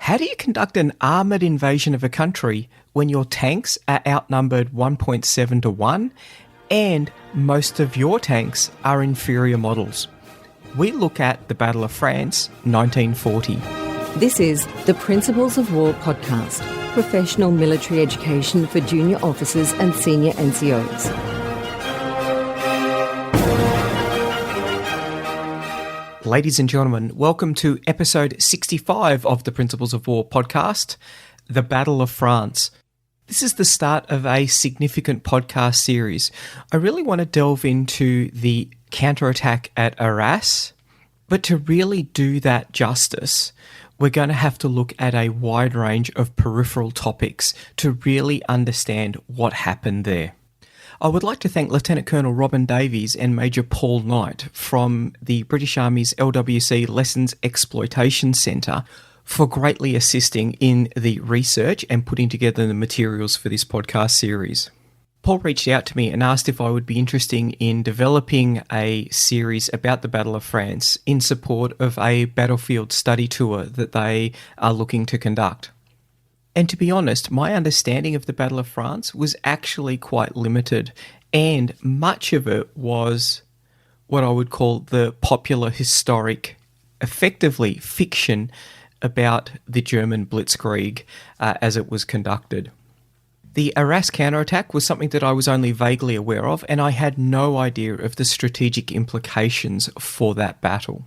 How do you conduct an armoured invasion of a country when your tanks are outnumbered 1.7 to 1 and most of your tanks are inferior models? We look at the Battle of France, 1940. This is the Principles of War podcast, professional military education for junior officers and senior NCOs. Ladies and gentlemen, welcome to episode 65 of the Principles of War podcast, The Battle of France. This is the start of a significant podcast series. I really want to delve into the counterattack at Arras, but to really do that justice, we're going to have to look at a wide range of peripheral topics to really understand what happened there. I would like to thank Lieutenant Colonel Robin Davies and Major Paul Knight from the British Army's LWC Lessons Exploitation Centre for greatly assisting in the research and putting together the materials for this podcast series. Paul reached out to me and asked if I would be interested in developing a series about the Battle of France in support of a battlefield study tour that they are looking to conduct. And to be honest, my understanding of the Battle of France was actually quite limited, and much of it was what I would call the popular historic, effectively fiction about the German blitzkrieg as it was conducted. The Arras counterattack was something that I was only vaguely aware of, and I had no idea of the strategic implications for that battle.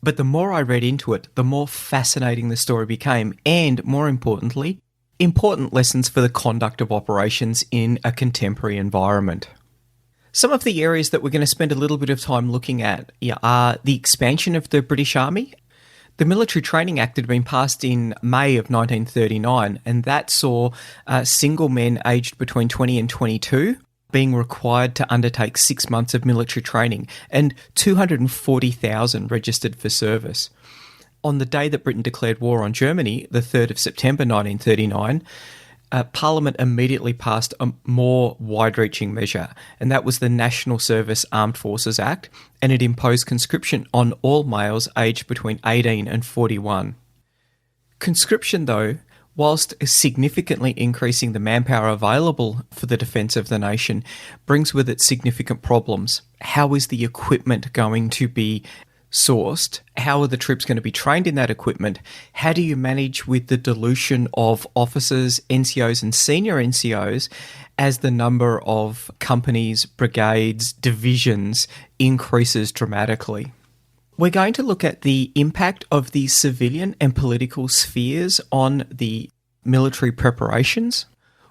But the more I read into it, the more fascinating the story became, and more importantly, important lessons for the conduct of operations in a contemporary environment. Some of the areas that we're going to spend a little bit of time looking at are the expansion of the British Army. The Military Training Act had been passed in May of 1939, and that saw single men aged between 20 and 22 being required to undertake 6 months of military training, and 240,000 registered for service. On the day that Britain declared war on Germany, the 3rd of September 1939, Parliament immediately passed a more wide-reaching measure, and that was the National Service Armed Forces Act, and it imposed conscription on all males aged between 18 and 41. Conscription, though, whilst significantly increasing the manpower available for the defence of the nation, brings with it significant problems. How is the equipment going to be sourced? How are the troops going to be trained in that equipment? How do you manage with the dilution of officers, NCOs and senior NCOs as the number of companies, brigades, divisions increases dramatically? We're going to look at the impact of the civilian and political spheres on the military preparations.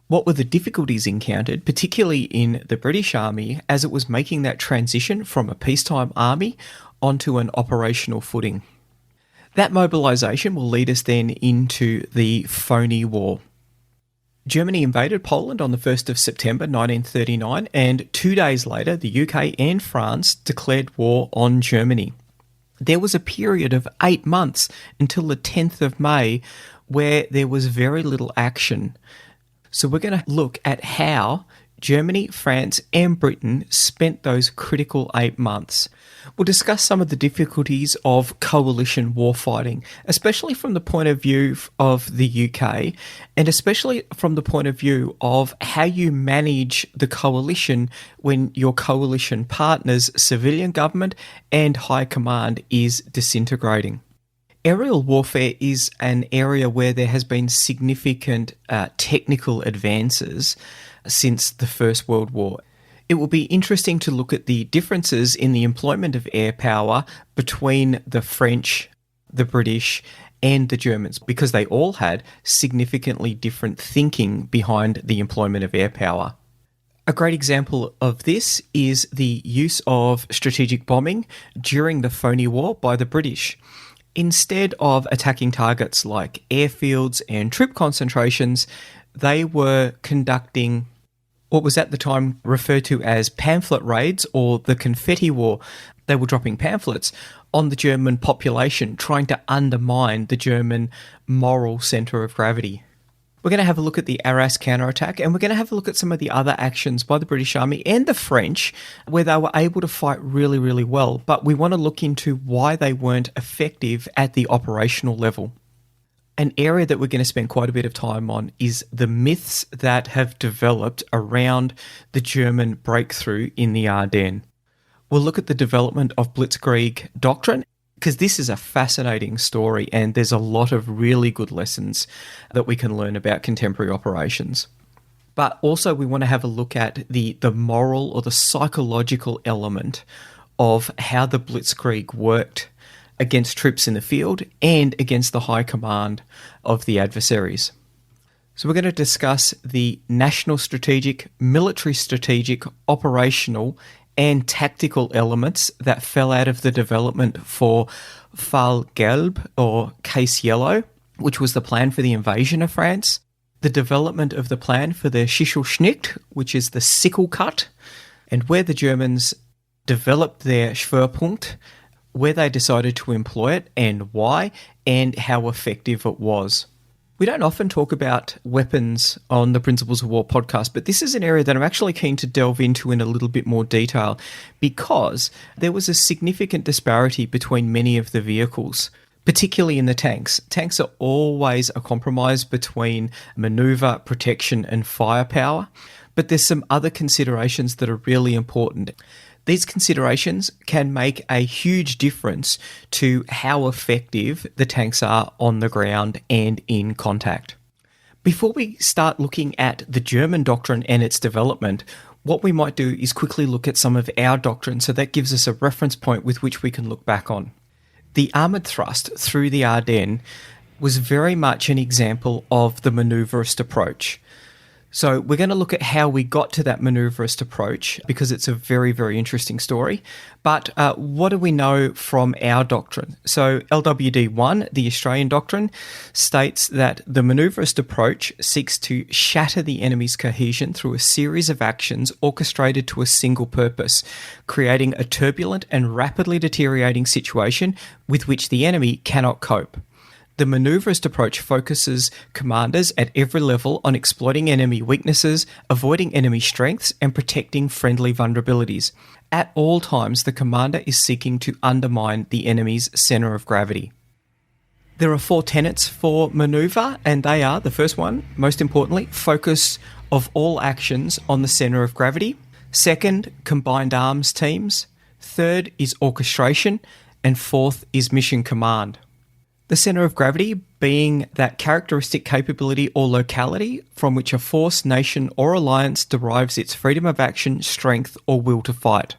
What were the difficulties encountered, particularly in the British Army, as it was making that transition from a peacetime army onto an operational footing? That mobilisation will lead us then into the phony war. Germany invaded Poland on the 1st of September 1939, and 2 days later the UK and France declared war on Germany. There was a period of 8 months until the 10th of May where there was very little action. So we're going to look at how Germany, France and Britain spent those critical 8 months. We'll discuss some of the difficulties of coalition warfighting, especially from the point of view of the UK, and especially from the point of view of how you manage the coalition when your coalition partner's civilian government and high command is disintegrating. Aerial warfare is an area where there has been significant technical advances since the First World War. It will be interesting to look at the differences in the employment of air power between the French, the British, and the Germans, because they all had significantly different thinking behind the employment of air power. A great example of this is the use of strategic bombing during the phony war by the British. Instead of attacking targets like airfields and troop concentrations, they were conducting what was at the time referred to as pamphlet raids, or the confetti war. They were dropping pamphlets on the German population, trying to undermine the German moral centre of gravity. We're going to have a look at the Arras counterattack, and we're going to have a look at some of the other actions by the British Army and the French where they were able to fight really, really well. But we want to look into why they weren't effective at the operational level. An area that we're going to spend quite a bit of time on is the myths that have developed around the German breakthrough in the Ardennes. We'll look at the development of Blitzkrieg doctrine, because this is a fascinating story and there's a lot of really good lessons that we can learn about contemporary operations. But also we want to have a look at the moral or the psychological element of how the Blitzkrieg worked against troops in the field and against the high command of the adversaries. So we're going to discuss the national strategic, military strategic, operational and tactical elements that fell out of the development for Fall Gelb, or Case Yellow, which was the plan for the invasion of France, the development of the plan for the Schichelschnitt, which is the sickle cut, and where the Germans developed their Schwerpunkt, where they decided to employ it and why, and how effective it was. We don't often talk about weapons on the Principles of War podcast, but this is an area that I'm actually keen to delve into in a little bit more detail because there was a significant disparity between many of the vehicles, particularly in the tanks. Tanks are always a compromise between maneuver, protection, and firepower, but there's some other considerations that are really important. These considerations can make a huge difference to how effective the tanks are on the ground and in contact. Before we start looking at the German doctrine and its development, what we might do is quickly look at some of our doctrine, so that gives us a reference point with which we can look back on. The armoured thrust through the Ardennes was very much an example of the manoeuvrist approach. So we're going to look at how we got to that manoeuvrist approach because it's a very, very interesting story. But what do we know from our doctrine? So LWD1, the Australian doctrine, states that the manoeuvrist approach seeks to shatter the enemy's cohesion through a series of actions orchestrated to a single purpose, creating a turbulent and rapidly deteriorating situation with which the enemy cannot cope. The manoeuvrist approach focuses commanders at every level on exploiting enemy weaknesses, avoiding enemy strengths, and protecting friendly vulnerabilities. At all times, the commander is seeking to undermine the enemy's centre of gravity. There are 4 tenets for manoeuvre, and they are, the first one, most importantly, focus of all actions on the centre of gravity. Second, combined arms teams. Third is orchestration. And fourth is mission command. The centre of gravity being that characteristic capability or locality from which a force, nation or alliance derives its freedom of action, strength or will to fight.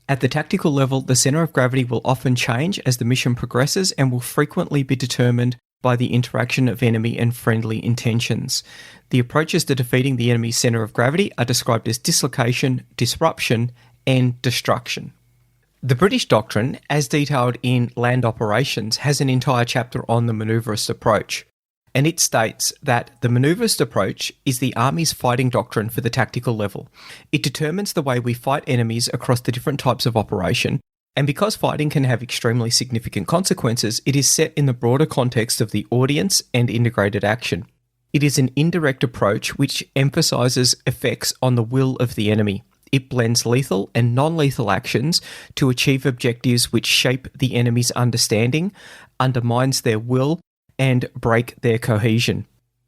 At the tactical level, the centre of gravity will often change as the mission progresses and will frequently be determined by the interaction of enemy and friendly intentions. The approaches to defeating the enemy's centre of gravity are described as dislocation, disruption and destruction. The British doctrine, as detailed in Land Operations, has an entire chapter on the manoeuvrist approach, and it states that the manoeuvrist approach is the Army's fighting doctrine for the tactical level. It determines the way we fight enemies across the different types of operation, and because fighting can have extremely significant consequences, it is set in the broader context of the audience and integrated action. It is an indirect approach which emphasises effects on the will of the enemy. It blends lethal and non-lethal actions to achieve objectives which shape the enemy's understanding, undermines their will, and break their cohesion.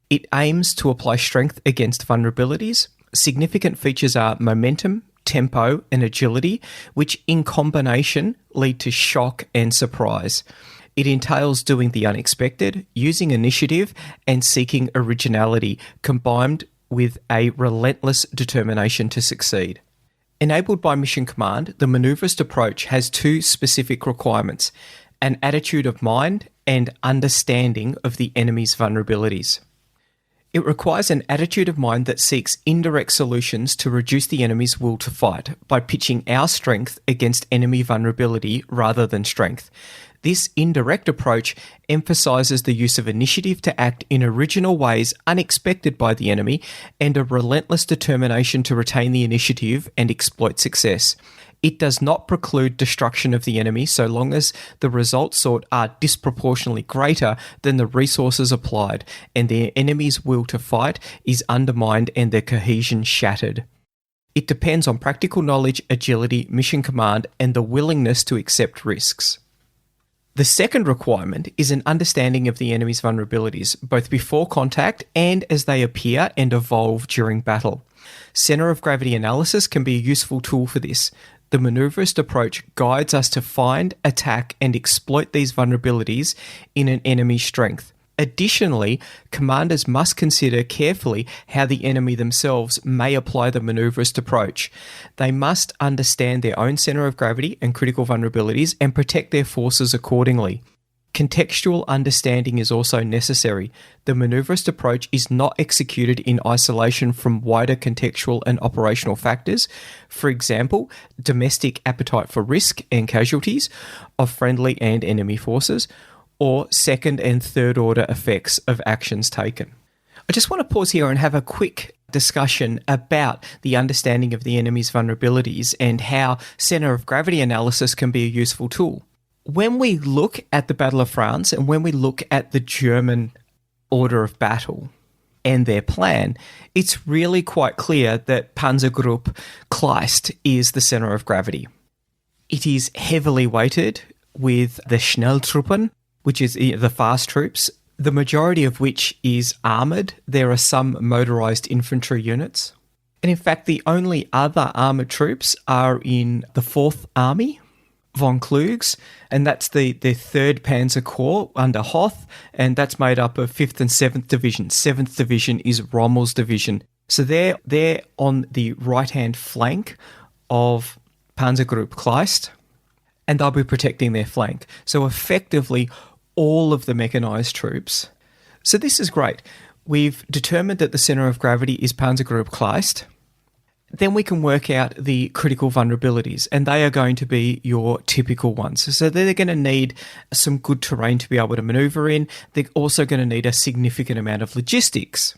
It aims to apply strength against vulnerabilities. Significant features are momentum, tempo, and agility, which in combination lead to shock and surprise. It entails doing the unexpected, using initiative, and seeking originality, combined with a relentless determination to succeed. Enabled by mission command, the manoeuvrist approach has 2 specific requirements: an attitude of mind and understanding of the enemy's vulnerabilities. It requires an attitude of mind that seeks indirect solutions to reduce the enemy's will to fight by pitching our strength against enemy vulnerability rather than strength. This indirect approach emphasises the use of initiative to act in original ways unexpected by the enemy and a relentless determination to retain the initiative and exploit success. It does not preclude destruction of the enemy so long as the results sought are disproportionately greater than the resources applied and the enemy's will to fight is undermined and their cohesion shattered. It depends on practical knowledge, agility, mission command, and the willingness to accept risks. The second requirement is an understanding of the enemy's vulnerabilities, both before contact and as they appear and evolve during battle. Centre of gravity analysis can be a useful tool for this. The manoeuvrist approach guides us to find, attack, and exploit these vulnerabilities in an enemy's strength. Additionally, commanders must consider carefully how the enemy themselves may apply the manoeuvrist approach. They must understand their own centre of gravity and critical vulnerabilities and protect their forces accordingly. Contextual understanding is also necessary. The manoeuvrist approach is not executed in isolation from wider contextual and operational factors, for example, domestic appetite for risk and casualties of friendly and enemy forces, or second and third order effects of actions taken. I just want to pause here and have a quick discussion about the understanding of the enemy's vulnerabilities and how centre of gravity analysis can be a useful tool. When we look at the Battle of France and when we look at the German order of battle and their plan, it's really quite clear that Panzergruppe Kleist is the centre of gravity. It is heavily weighted with the Schnelltruppen, which is the fast troops, the majority of which is armoured. There are some motorised infantry units. And in fact, the only other armoured troops are in the 4th Army, von Kluge's, and that's the 3rd Panzer Corps under Hoth, and that's made up of 5th and 7th Division. 7th Division is Rommel's division. So they're on the right-hand flank of Panzergruppe Kleist, and they'll be protecting their flank. So effectively, all of the mechanised troops. So this is great. We've determined that the centre of gravity is Panzergruppe Kleist. Then we can work out the critical vulnerabilities, and they are going to be your typical ones. So they're going to need some good terrain to be able to manoeuvre in. They're also going to need a significant amount of logistics.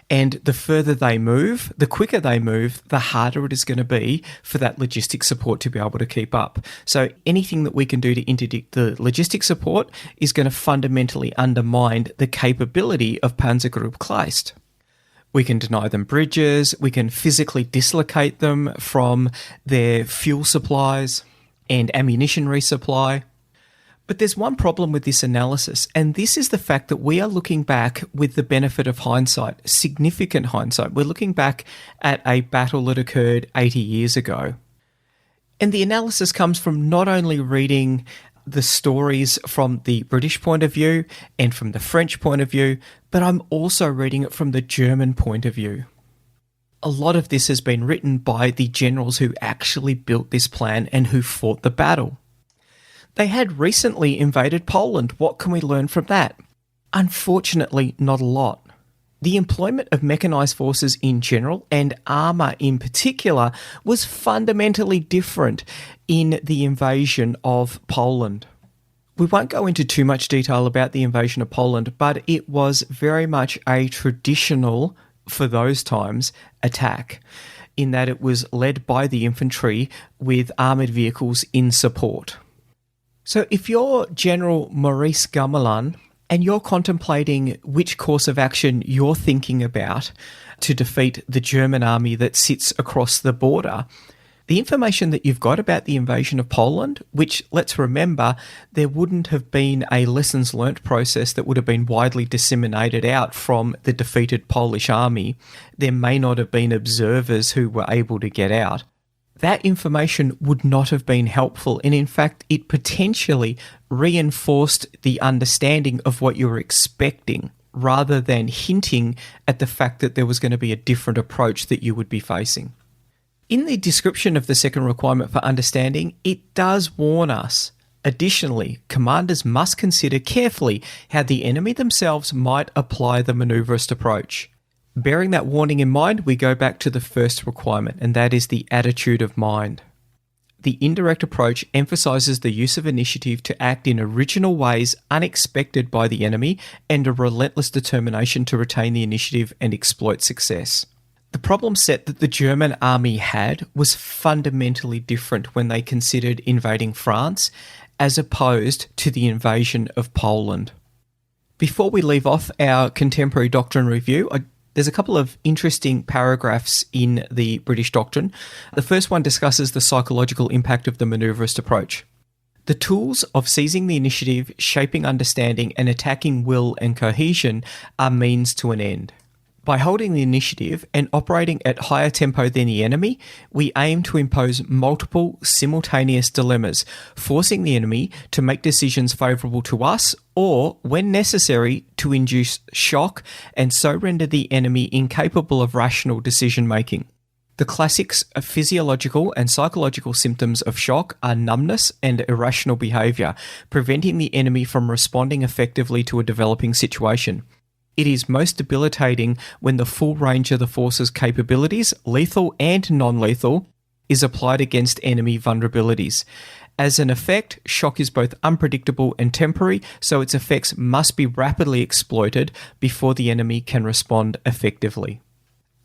And the further they move, the quicker they move, the harder it is going to be for that logistic support to be able to keep up. So anything that we can do to interdict the logistic support is going to fundamentally undermine the capability of Panzergruppe Kleist. We can deny them bridges, we can physically dislocate them from their fuel supplies and ammunition resupply. But there's one problem with this analysis, and this is the fact that we are looking back with the benefit of hindsight, significant hindsight. We're looking back at a battle that occurred 80 years ago. And the analysis comes from not only reading the stories from the British point of view and from the French point of view, but I'm also reading it from the German point of view. A lot of this has been written by the generals who actually built this plan and who fought the battle. They had recently invaded Poland. What can we learn from that? Unfortunately, not a lot. The employment of mechanised forces in general, and armour in particular, was fundamentally different in the invasion of Poland. We won't go into too much detail about the invasion of Poland, but it was very much a traditional, for those times, attack, in that it was led by the infantry with armoured vehicles in support. So if you're General Maurice Gamelin and you're contemplating which course of action you're thinking about to defeat the German army that sits across the border, the information that you've got about the invasion of Poland, which, let's remember, there wouldn't have been a lessons learnt process that would have been widely disseminated out from the defeated Polish army. There may not have been observers who were able to get out. That information would not have been helpful, and in fact, it potentially reinforced the understanding of what you were expecting, rather than hinting at the fact that there was going to be a different approach that you would be facing. In the description of the second requirement for understanding, it does warn us. Additionally, commanders must consider carefully how the enemy themselves might apply the manoeuvrist approach. Bearing that warning in mind, we go back to the first requirement, and that is the attitude of mind. The indirect approach emphasises the use of initiative to act in original ways unexpected by the enemy and a relentless determination to retain the initiative and exploit success. The problem set that the German army had was fundamentally different when they considered invading France as opposed to the invasion of Poland. Before we leave off our contemporary doctrine review, there's a couple of interesting paragraphs in the British doctrine. The first one discusses the psychological impact of the manoeuvrist approach. The tools of seizing the initiative, shaping understanding, and attacking will and cohesion are means to an end. By holding the initiative and operating at higher tempo than the enemy, we aim to impose multiple simultaneous dilemmas, forcing the enemy to make decisions favourable to us or, when necessary, to induce shock and so render the enemy incapable of rational decision making. The classic physiological and psychological symptoms of shock are numbness and irrational behaviour, preventing the enemy from responding effectively to a developing situation. It is most debilitating when the full range of the force's capabilities, lethal and non-lethal, is applied against enemy vulnerabilities. As an effect, shock is both unpredictable and temporary, so its effects must be rapidly exploited before the enemy can respond effectively.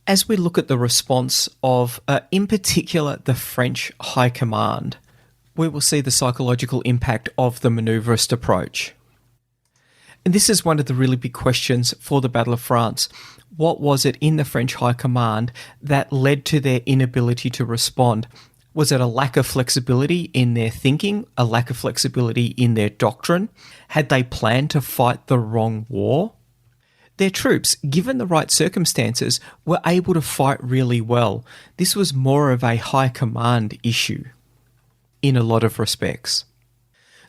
As we look at the response of, in particular, the French High Command, we will see the psychological impact of the manoeuvrist approach. And this is one of the really big questions for the Battle of France. What was it in the French High Command that led to their inability to respond? Was it a lack of flexibility in their thinking, a lack of flexibility in their doctrine? Had they planned to fight the wrong war? Their troops, given the right circumstances, were able to fight really well. This was more of a high command issue in a lot of respects.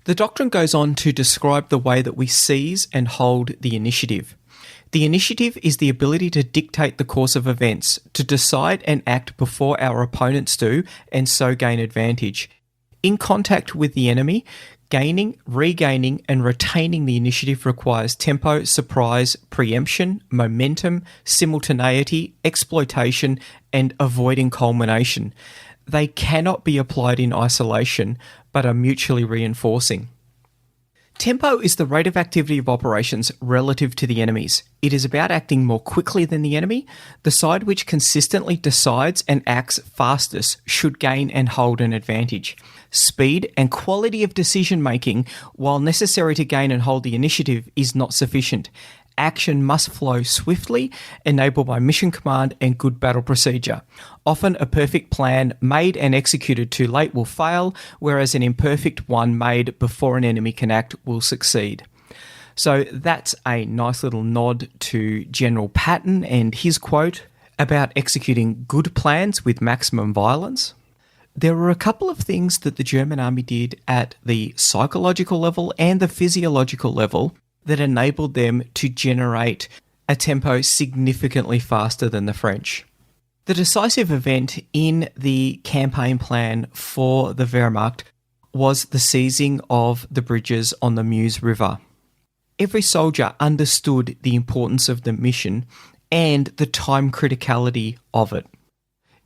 The doctrine goes on to describe the way that we seize and hold the initiative. The initiative is the ability to dictate the course of events, to decide and act before our opponents do, and so gain advantage. In contact with the enemy, gaining, regaining, and retaining the initiative requires tempo, surprise, preemption, momentum, simultaneity, exploitation, and avoiding culmination. They cannot be applied in isolation, but are mutually reinforcing. Tempo is the rate of activity of operations relative to the enemy's. It is about acting more quickly than the enemy. The side which consistently decides and acts fastest should gain and hold an advantage. Speed and quality of decision making, while necessary to gain and hold the initiative, is not sufficient. Action must flow swiftly, enabled by mission command and good battle procedure. Often a perfect plan made and executed too late will fail, whereas an imperfect one made before an enemy can act will succeed. So that's a nice little nod to General Patton and his quote about executing good plans with maximum violence. There were a couple of things that the German army did at the psychological level and the physiological level that enabled them to generate a tempo significantly faster than the French. The decisive event in the campaign plan for the Wehrmacht was the seizing of the bridges on the Meuse River. Every soldier understood the importance of the mission and the time criticality of it.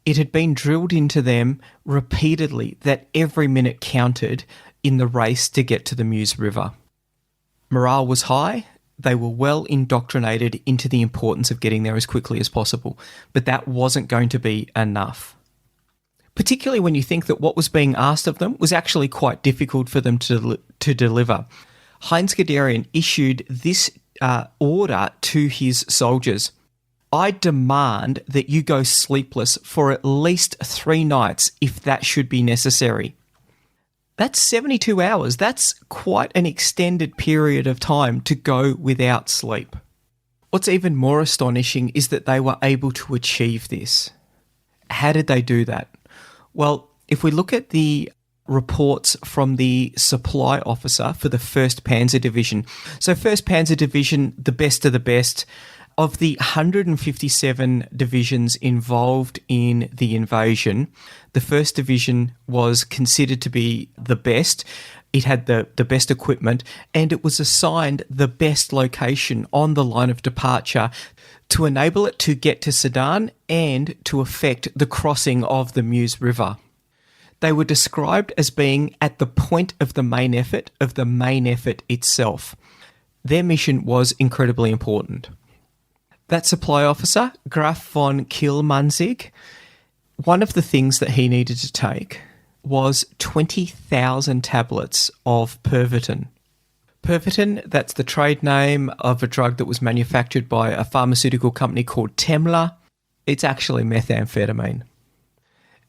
It had been drilled into them repeatedly that every minute counted in the race to get to the Meuse River. Morale was high. They were well indoctrinated into the importance of getting there as quickly as possible, but that wasn't going to be enough. Particularly when you think that what was being asked of them was actually quite difficult for them to deliver. Heinz Guderian issued this order to his soldiers. I demand that you go sleepless for at least 3 nights if that should be necessary. That's 72 hours. That's quite an extended period of time to go without sleep. What's even more astonishing is that they were able to achieve this. How did they do that? Well, if we look at the reports from the supply officer for the 1st Panzer Division. So 1st Panzer Division, the best of the best. Of the 157 divisions involved in the invasion, the 1st Division was considered to be the best. It had the best equipment, and it was assigned the best location on the line of departure to enable it to get to Sedan and to effect the crossing of the Meuse River. They were described as being at the point of the main effort itself. Their mission was incredibly important. That supply officer, Graf von Kielmanzig, one of the things that he needed to take was 20,000 tablets of Pervitin. Pervitin, that's the trade name of a drug that was manufactured by a pharmaceutical company called Temla. It's actually methamphetamine.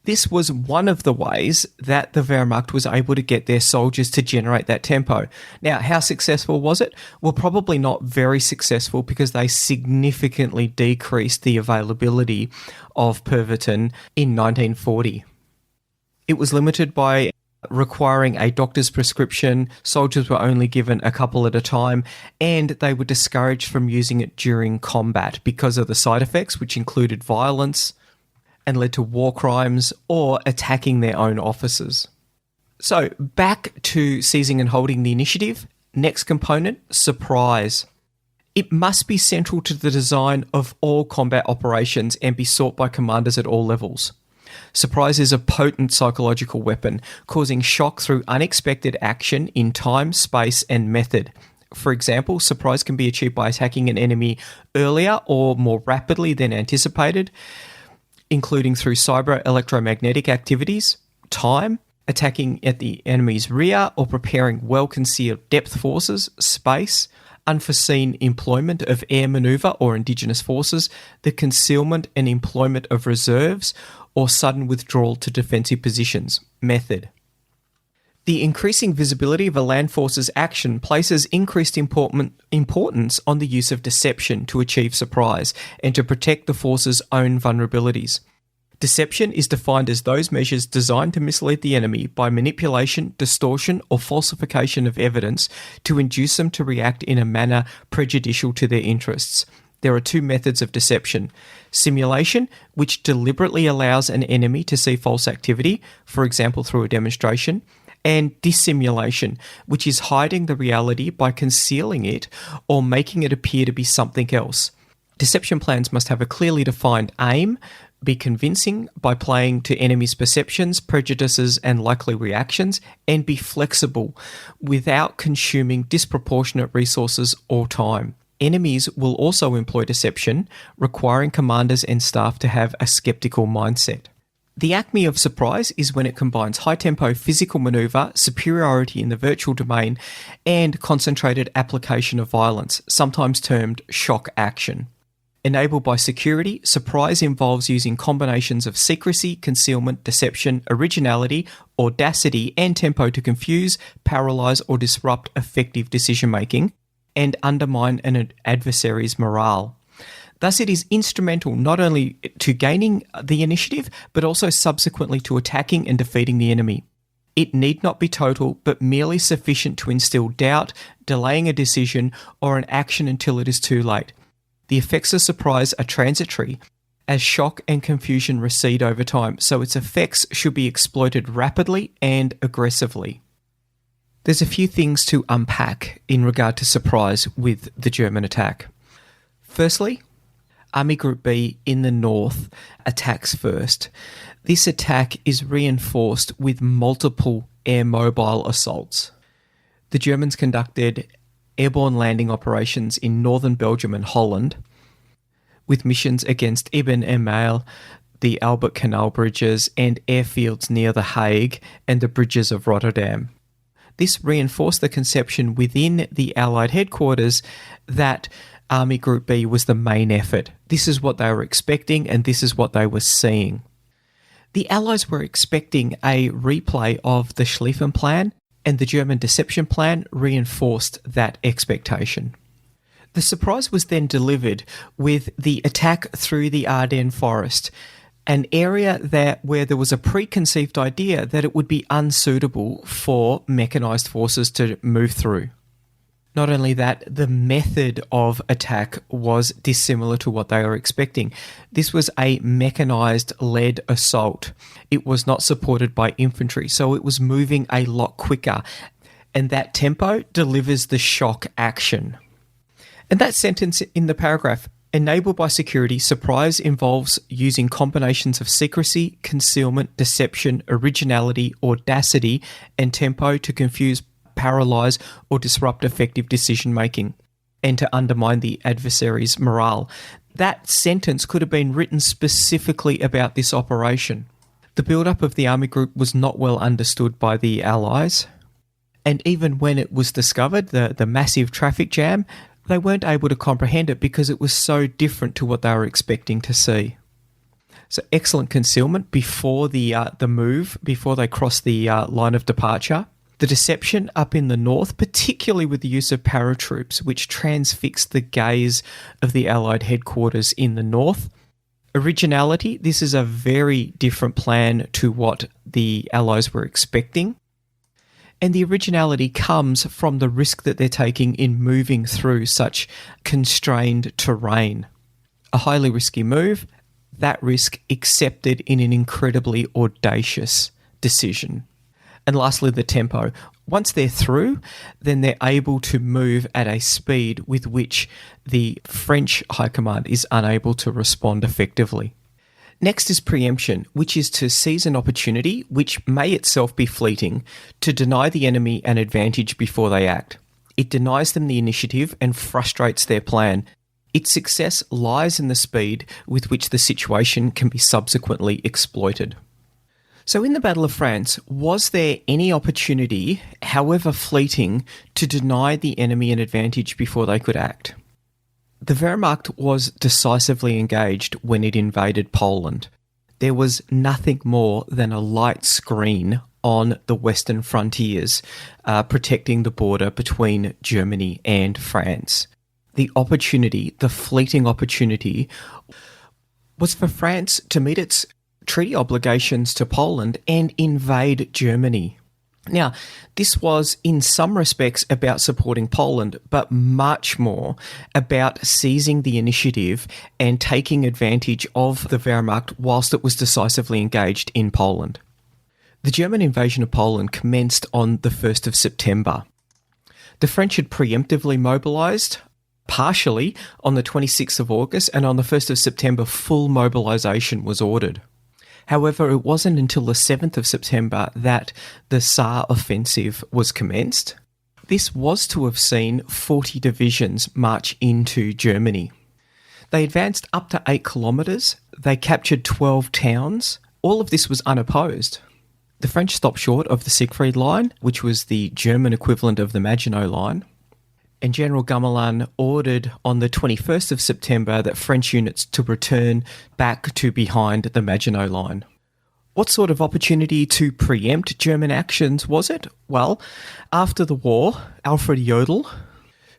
This was one of the ways that the Wehrmacht was able to get their soldiers to generate that tempo. Now, how successful was it? Well, probably not very successful because they significantly decreased the availability of Pervitin in 1940. It was limited by requiring a doctor's prescription, soldiers were only given a couple at a time, and they were discouraged from using it during combat because of the side effects, which included violence and led to war crimes or attacking their own officers. So, back to seizing and holding the initiative. Next component, surprise. It must be central to the design of all combat operations and be sought by commanders at all levels. Surprise is a potent psychological weapon, causing shock through unexpected action in time, space, and method. For example, surprise can be achieved by attacking an enemy earlier or more rapidly than anticipated, including through cyber electromagnetic activities, time, attacking at the enemy's rear or preparing well-concealed depth forces, space, unforeseen employment of air manoeuvre or indigenous forces, the concealment and employment of reserves, or sudden withdrawal to defensive positions, method. The increasing visibility of a land force's action places increased importance on the use of deception to achieve surprise and to protect the force's own vulnerabilities. Deception is defined as those measures designed to mislead the enemy by manipulation, distortion, or falsification of evidence to induce them to react in a manner prejudicial to their interests. There are two methods of deception: simulation, which deliberately allows an enemy to see false activity, for example through a demonstration, and dissimulation, which is hiding the reality by concealing it or making it appear to be something else. Deception plans must have a clearly defined aim, be convincing by playing to enemies' perceptions, prejudices, and likely reactions, and be flexible without consuming disproportionate resources or time. Enemies will also employ deception, requiring commanders and staff to have a skeptical mindset. The acme of surprise is when it combines high-tempo physical manoeuvre, superiority in the virtual domain, and concentrated application of violence, sometimes termed shock action. Enabled by security, surprise involves using combinations of secrecy, concealment, deception, originality, audacity, and tempo to confuse, paralyze, or disrupt effective decision-making and undermine an adversary's morale. Thus, it is instrumental not only to gaining the initiative, but also subsequently to attacking and defeating the enemy. It need not be total, but merely sufficient to instill doubt, delaying a decision or an action until it is too late. The effects of surprise are transitory, as shock and confusion recede over time, so its effects should be exploited rapidly and aggressively. There's a few things to unpack in regard to surprise with the German attack. Firstly, Army Group B in the north attacks first. This attack is reinforced with multiple air mobile assaults. The Germans conducted airborne landing operations in northern Belgium and Holland, with missions against Ibn Email, the Albert Canal bridges, and airfields near The Hague and the bridges of Rotterdam. This reinforced the conception within the Allied headquarters that Army Group B was the main effort. This is what they were expecting, and this is what they were seeing. The Allies were expecting a replay of the Schlieffen Plan, and the German deception plan reinforced that expectation. The surprise was then delivered with the attack through the Ardennes forest, an area where there was a preconceived idea that it would be unsuitable for mechanised forces to move through. Not only that, the method of attack was dissimilar to what they were expecting. This was a mechanised lead assault. It was not supported by infantry, so it was moving a lot quicker. And that tempo delivers the shock action. And that sentence in the paragraph, enabled by security, surprise involves using combinations of secrecy, concealment, deception, originality, audacity, and tempo to confuse, paralyze, or disrupt effective decision-making, and to undermine the adversary's morale. That sentence could have been written specifically about this operation. The build-up of the army group was not well understood by the Allies, and even when it was discovered, the massive traffic jam, they weren't able to comprehend it because it was so different to what they were expecting to see. So excellent concealment before the move, before they cross the line of departure. The deception up in the north, particularly with the use of paratroops, which transfixed the gaze of the Allied headquarters in the north. Originality, this is a very different plan to what the Allies were expecting. And the originality comes from the risk that they're taking in moving through such constrained terrain. A highly risky move, that risk accepted in an incredibly audacious decision. And lastly, the tempo. Once they're through, then they're able to move at a speed with which the French High Command is unable to respond effectively. Next is preemption, which is to seize an opportunity, which may itself be fleeting, to deny the enemy an advantage before they act. It denies them the initiative and frustrates their plan. Its success lies in the speed with which the situation can be subsequently exploited. So in the Battle of France, was there any opportunity, however fleeting, to deny the enemy an advantage before they could act? The Wehrmacht was decisively engaged when it invaded Poland. There was nothing more than a light screen on the western frontiers, protecting the border between Germany and France. The opportunity, the fleeting opportunity, was for France to meet its treaty obligations to Poland and invade Germany. Now, this was in some respects about supporting Poland, but much more about seizing the initiative and taking advantage of the Wehrmacht whilst it was decisively engaged in Poland. The German invasion of Poland commenced on the 1st of September. The French had preemptively mobilised, partially on the 26th of August, and on the 1st of September full mobilisation was ordered. However, it wasn't until the 7th of September that the Saar offensive was commenced. This was to have seen 40 divisions march into Germany. They advanced up to 8 kilometres. They captured 12 towns. All of this was unopposed. The French stopped short of the Siegfried Line, which was the German equivalent of the Maginot Line. And General Gamelin ordered on the 21st of September that French units to return back to behind the Maginot Line. What sort of opportunity to preempt German actions was it? Well, after the war, Alfred Jodl,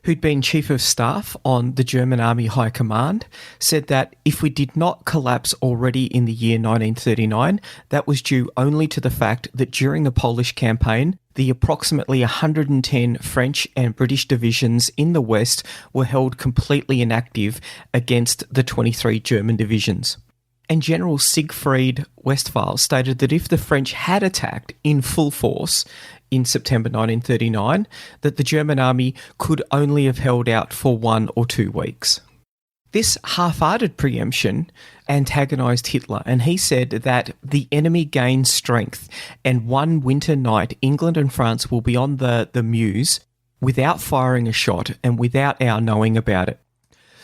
who'd been Chief of Staff on the German Army High Command, said that if we did not collapse already in the year 1939, that was due only to the fact that during the Polish campaign, the approximately 110 French and British divisions in the West were held completely inactive against the 23 German divisions. And General Siegfried Westphal stated that if the French had attacked in full force in September 1939, that the German army could only have held out for 1 or 2 weeks. This half-hearted preemption antagonised Hitler, and he said that the enemy gains strength, and one winter night England and France will be on the Meuse without firing a shot and without our knowing about it.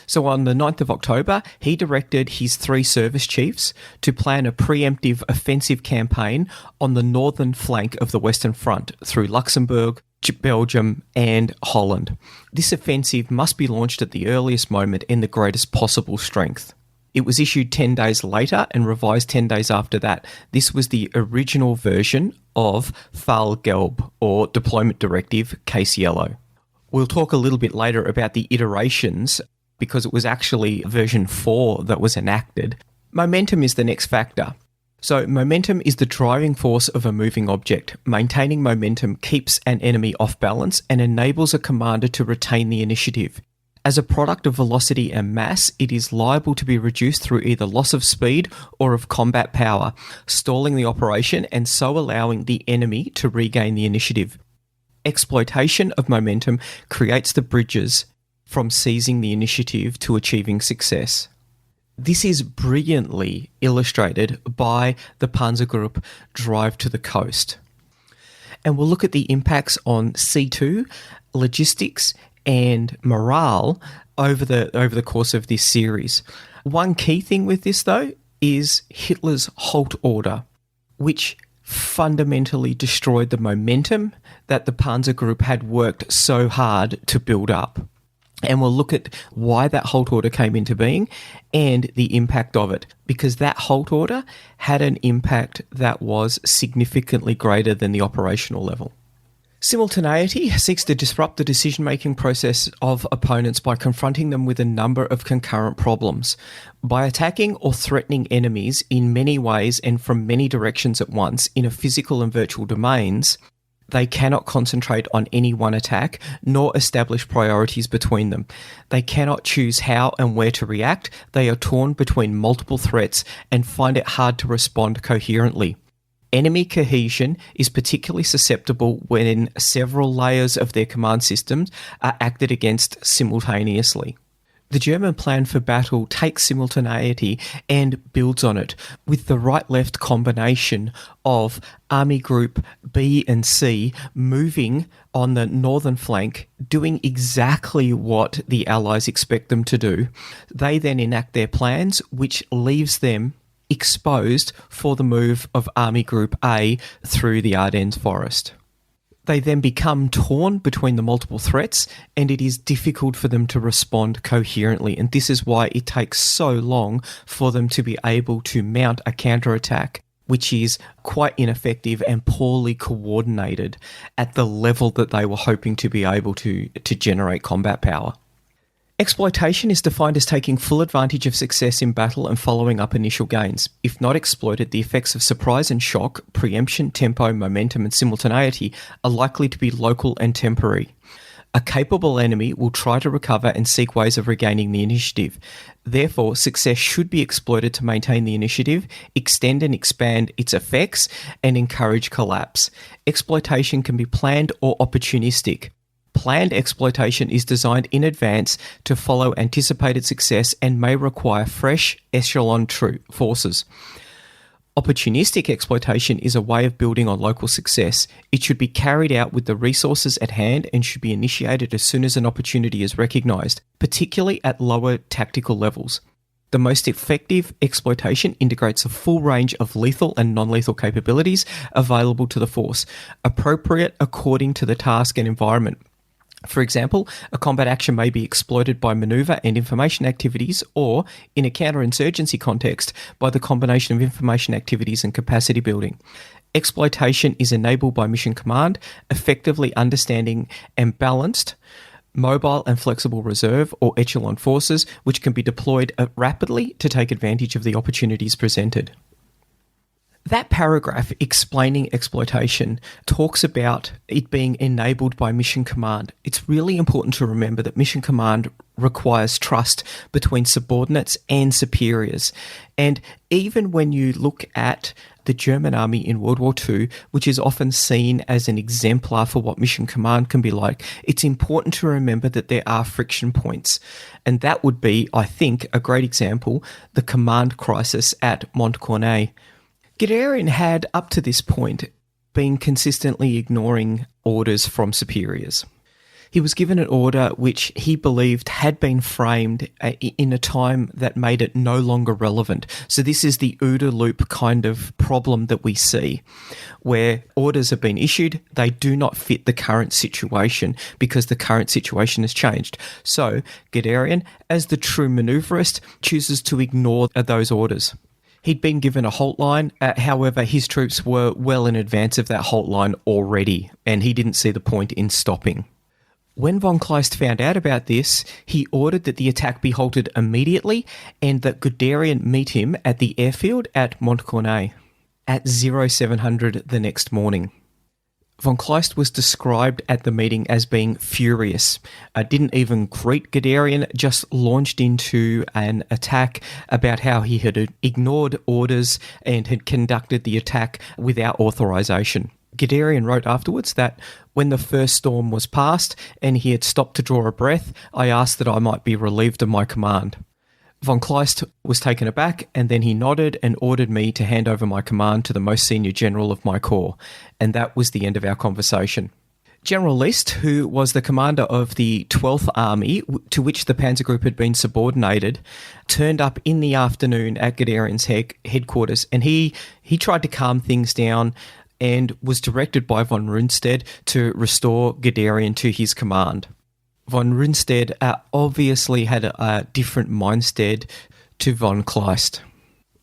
So on the 9th of October, he directed his 3 service chiefs to plan a preemptive offensive campaign on the northern flank of the Western Front through Luxembourg, Belgium and Holland. This offensive must be launched at the earliest moment in the greatest possible strength. It was issued 10 days later and revised 10 days after that. This was the original version of Fall Gelb, or Deployment Directive Case Yellow. We'll talk a little bit later about the iterations, because it was actually version 4 that was enacted. Momentum is the next factor. So momentum is the driving force of a moving object. Maintaining momentum keeps an enemy off balance and enables a commander to retain the initiative. As a product of velocity and mass, it is liable to be reduced through either loss of speed or of combat power, stalling the operation and so allowing the enemy to regain the initiative. Exploitation of momentum creates the bridges from seizing the initiative to achieving success. This is brilliantly illustrated by the Panzergruppe drive to the coast. And we'll look at the impacts on C2, logistics, and morale over the course of this series. One key thing with this, though, is Hitler's halt order, which fundamentally destroyed the momentum that the Panzergruppe had worked so hard to build up. And we'll look at why that halt order came into being and the impact of it, because that halt order had an impact that was significantly greater than the operational level. Simultaneity seeks to disrupt the decision-making process of opponents by confronting them with a number of concurrent problems. By attacking or threatening enemies in many ways and from many directions at once in a physical and virtual domains, they cannot concentrate on any one attack, nor establish priorities between them. They cannot choose how and where to react. They are torn between multiple threats and find it hard to respond coherently. Enemy cohesion is particularly susceptible when several layers of their command systems are acted against simultaneously. The German plan for battle takes simultaneity and builds on it with the right-left combination of Army Group B and C moving on the northern flank, doing exactly what the Allies expect them to do. They then enact their plans, which leaves them exposed for the move of Army Group A through the Ardennes forest. They then become torn between the multiple threats, and it is difficult for them to respond coherently. And this is why it takes so long for them to be able to mount a counterattack, which is quite ineffective and poorly coordinated at the level that they were hoping to be able to generate combat power. Exploitation is defined as taking full advantage of success in battle and following up initial gains. If not exploited, the effects of surprise and shock, preemption, tempo, momentum, and simultaneity are likely to be local and temporary. A capable enemy will try to recover and seek ways of regaining the initiative. Therefore, success should be exploited to maintain the initiative, extend and expand its effects, and encourage collapse. Exploitation can be planned or opportunistic. Planned exploitation is designed in advance to follow anticipated success and may require fresh echelon forces. Opportunistic exploitation is a way of building on local success. It should be carried out with the resources at hand and should be initiated as soon as an opportunity is recognised, particularly at lower tactical levels. The most effective exploitation integrates a full range of lethal and non-lethal capabilities available to the force, appropriate according to the task and environment. For example, a combat action may be exploited by manoeuvre and information activities, or, in a counterinsurgency context, by the combination of information activities and capacity building. Exploitation is enabled by mission command, effectively understanding and balanced mobile and flexible reserve or echelon forces, which can be deployed rapidly to take advantage of the opportunities presented. That paragraph explaining exploitation talks about it being enabled by mission command. It's really important to remember that mission command requires trust between subordinates and superiors. And even when you look at the German army in World War II, which is often seen as an exemplar for what mission command can be like, it's important to remember that there are friction points. And that would be, I think, a great example, the command crisis at Montcornet. Guderian had, up to this point, been consistently ignoring orders from superiors. He was given an order which he believed had been framed in a time that made it no longer relevant. So this is the OODA loop kind of problem that we see, where orders have been issued, they do not fit the current situation because the current situation has changed. So Guderian, as the true manoeuvrist, chooses to ignore those orders. He'd been given a halt line, however, his troops were well in advance of that halt line already, and he didn't see the point in stopping. When von Kleist found out about this, he ordered that the attack be halted immediately and that Guderian meet him at the airfield at Montcornet at 0700 the next morning. Von Kleist was described at the meeting as being furious. Didn't even greet Guderian, just launched into an attack about how he had ignored orders and had conducted the attack without authorization. Guderian wrote afterwards that when the first storm was past and he had stopped to draw a breath, I asked that I might be relieved of my command. Von Kleist was taken aback, and then he nodded and ordered me to hand over my command to the most senior general of my corps, and that was the end of our conversation. General List, who was the commander of the 12th Army, to which the Panzer Group had been subordinated, turned up in the afternoon at Guderian's headquarters, and he tried to calm things down and was directed by von Rundstedt to restore Guderian to his command. Von Rundstedt obviously had a different mindset to von Kleist.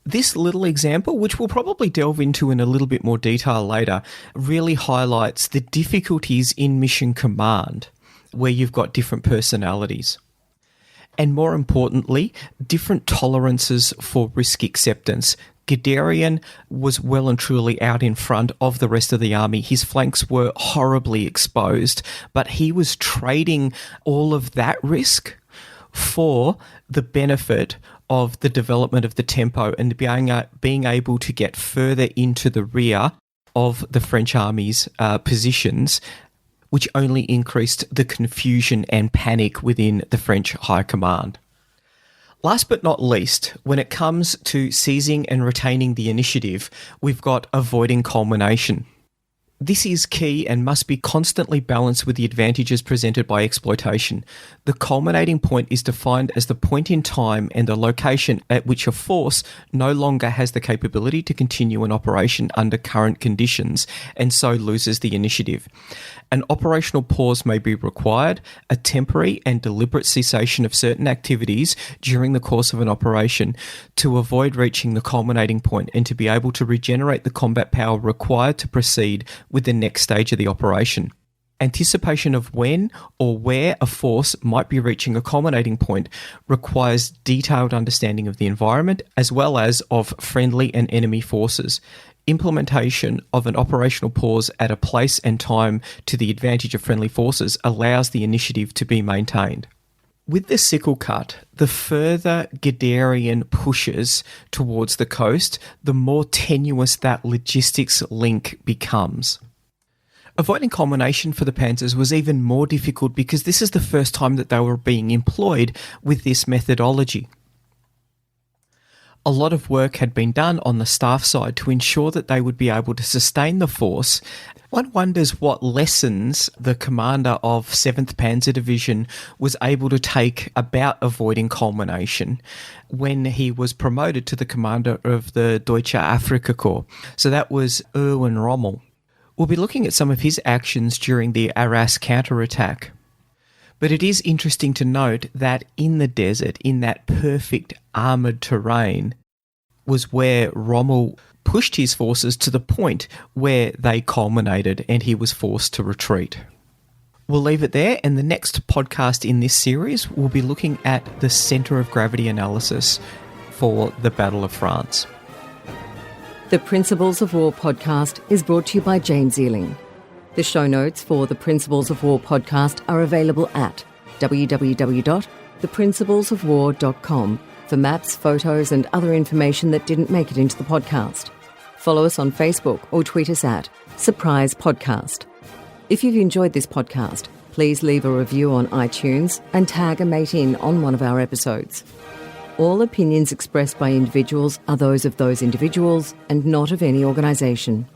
This little example, which we'll probably delve into in a little bit more detail later, really highlights the difficulties in mission command, where you've got different personalities. And more importantly, different tolerances for risk acceptance. Guderian was well and truly out in front of the rest of the army. His flanks were horribly exposed, but he was trading all of that risk for the benefit of the development of the tempo and being able to get further into the rear of the French army's positions, which only increased the confusion and panic within the French high command. Last but not least, when it comes to seizing and retaining the initiative, we've got avoiding culmination. This is key and must be constantly balanced with the advantages presented by exploitation. The culminating point is defined as the point in time and the location at which a force no longer has the capability to continue an operation under current conditions and so loses the initiative. An operational pause may be required, a temporary and deliberate cessation of certain activities during the course of an operation to avoid reaching the culminating point and to be able to regenerate the combat power required to proceed with the next stage of the operation. Anticipation of when or where a force might be reaching a culminating point requires detailed understanding of the environment as well as of friendly and enemy forces. Implementation of an operational pause at a place and time to the advantage of friendly forces allows the initiative to be maintained. With the sickle cut, the further Guderian pushes towards the coast, the more tenuous that logistics link becomes. Avoiding culmination for the Panzers was even more difficult because this is the first time that they were being employed with this methodology. A lot of work had been done on the staff side to ensure that they would be able to sustain the force. One wonders what lessons the commander of 7th Panzer Division was able to take about avoiding culmination when he was promoted to the commander of the Deutsche Afrika Korps. So that was Erwin Rommel. We'll be looking at some of his actions during the Arras counterattack. But it is interesting to note that in the desert, in that perfect armoured terrain, was where Rommel pushed his forces to the point where they culminated and he was forced to retreat. We'll leave it there, and the next podcast in this series will be looking at the centre of gravity analysis for the Battle of France. The Principles of War podcast is brought to you by James Ealing. The show notes for the Principles of War podcast are available at www.theprinciplesofwar.com for maps, photos and other information that didn't make it into the podcast. Follow us on Facebook or tweet us at Surprise Podcast. If you've enjoyed this podcast, please leave a review on iTunes and tag a mate in on one of our episodes. All opinions expressed by individuals are those of those individuals and not of any organisation.